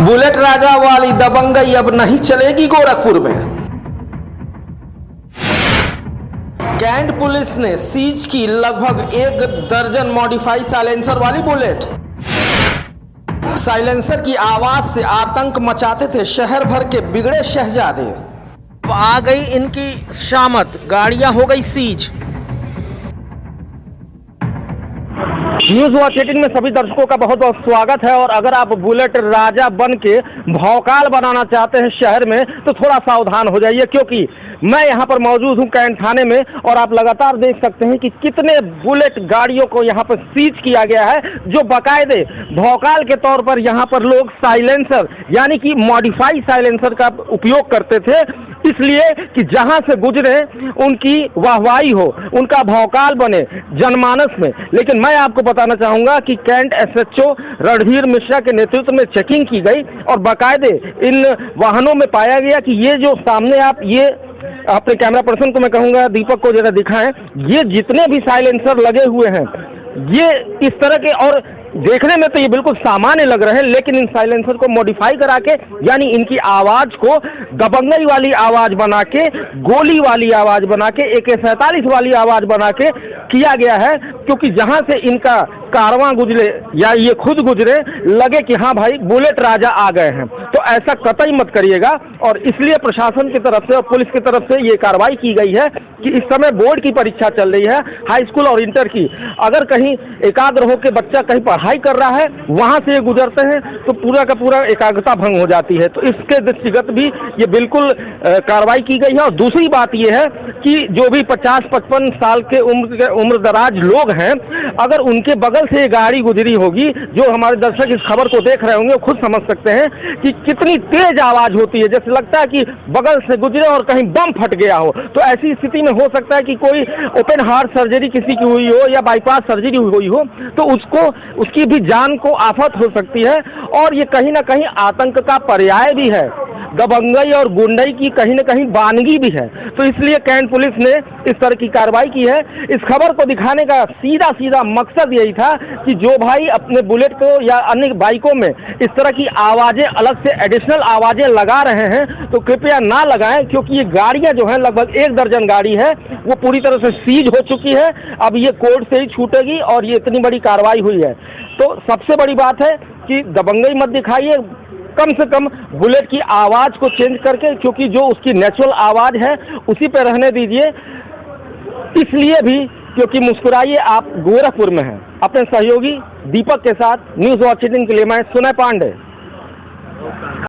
Bullet राजा वाली दबंगई अब नहीं चलेगी गोरखपुर में। कैंट पुलिस ने सीज की लगभग 1 दर्जन मॉडिफाई साइलेंसर वाली बुलेट। साइलेंसर की आवाज से आतंक मचाते थे शहर भर के बिगड़े शहजादे। आ गई इनकी शामत, गाड़ियां हो गई सीज। न्यूज़ वॉच 18 में सभी दर्शकों का बहुत बहुत स्वागत है। और अगर आप बुलेट राजा बन के भौकाल बनाना चाहते हैं शहर में तो थोड़ा सावधान हो जाइए, क्योंकि मैं यहाँ पर मौजूद हूँ कैंट थाने में और आप लगातार देख सकते हैं कि कितने बुलेट गाड़ियों को यहाँ पर सीज किया गया है, जो बाकायदे भौकाल के तौर पर यहाँ पर लोग साइलेंसर यानी कि मॉडिफाई साइलेंसर का उपयोग करते थे, इसलिए कि जहां से गुजरे उनकी वाहवाही हो, उनका भौकाल बने जनमानस में। लेकिन मैं आपको बताना चाहूंगा कि कैंट एसएचओ रणधीर मिश्रा के नेतृत्व में चेकिंग की गई और बाकायदे इन वाहनों में पाया गया कि ये जो सामने आप ये अपने कैमरा पर्सन को मैं कहूंगा दीपक को जरा दिखाएं, ये जितने भी साइलेंसर लगे हुए हैं ये इस तरह के, और देखने में तो ये बिल्कुल सामान्य लग रहे हैं, लेकिन इन साइलेंसर को मॉडिफाई करा के यानी इनकी आवाज को दबंगई वाली आवाज बना के, गोली वाली आवाज बना के, AK-47 वाली आवाज बना के किया गया है, क्योंकि जहां से इनका कारवां गुजरे या ये खुद गुजरे लगे कि हाँ भाई बुलेट राजा आ गए हैं। तो ऐसा कतई मत करिएगा। और इसलिए प्रशासन की तरफ से और पुलिस की तरफ से ये कार्रवाई की गई है कि इस समय बोर्ड की परीक्षा चल रही है, हाई स्कूल और इंटर की। अगर कहीं एकाग्र होकर बच्चा कहीं पढ़ाई कर रहा है, वहां से ये गुजरते हैं तो पूरा का पूरा एकाग्रता भंग हो जाती है। तो इसके दृष्टिगत भी ये बिल्कुल कार्रवाई की गई है। और दूसरी बात ये है कि जो भी 50-55 साल के उम्र दराज लोग हैं, अगर उनके बगल से गाड़ी गुजरी होगी, जो हमारे दर्शक इस खबर को देख रहे होंगे वो खुद समझ सकते हैं कि कितनी तेज आवाज होती है, जैसे लगता है कि बगल से गुजरे और कहीं बम फट गया हो। तो ऐसी स्थिति में हो सकता है कि कोई ओपन हार्ट सर्जरी किसी की हुई हो या बाईपास सर्जरी हुई हो, तो उसकी भी जान को आफत हो सकती है। और ये कहीं ना कहीं आतंक का पर्याय भी है, दबंगई और गुंडई की कहीं न कहीं बानगी भी है। तो इसलिए कैंट पुलिस ने इस तरह की कार्रवाई की है। इस खबर को दिखाने का सीधा मकसद यही था कि जो भाई अपने बुलेट को या अन्य बाइकों में इस तरह की आवाजें, अलग से एडिशनल आवाजें लगा रहे हैं, तो कृपया ना लगाएं, क्योंकि ये गाड़ियां जो हैं लगभग 1 दर्जन गाड़ी है, वो पूरी तरह से सीज हो चुकी है। अब ये कोर्ट से ही छूटेगी और ये इतनी बड़ी कार्रवाई हुई है। तो सबसे बड़ी बात है कि दबंगई मत दिखाइए, कम से कम बुलेट की आवाज को चेंज करके, क्योंकि जो उसकी नेचुरल आवाज है उसी पे रहने दीजिए। इसलिए भी क्योंकि मुस्कुराइए आप गोरखपुर में हैं। अपने सहयोगी दीपक के साथ न्यूज़ वॉच 18 के लिए मैं सुनय पांडे।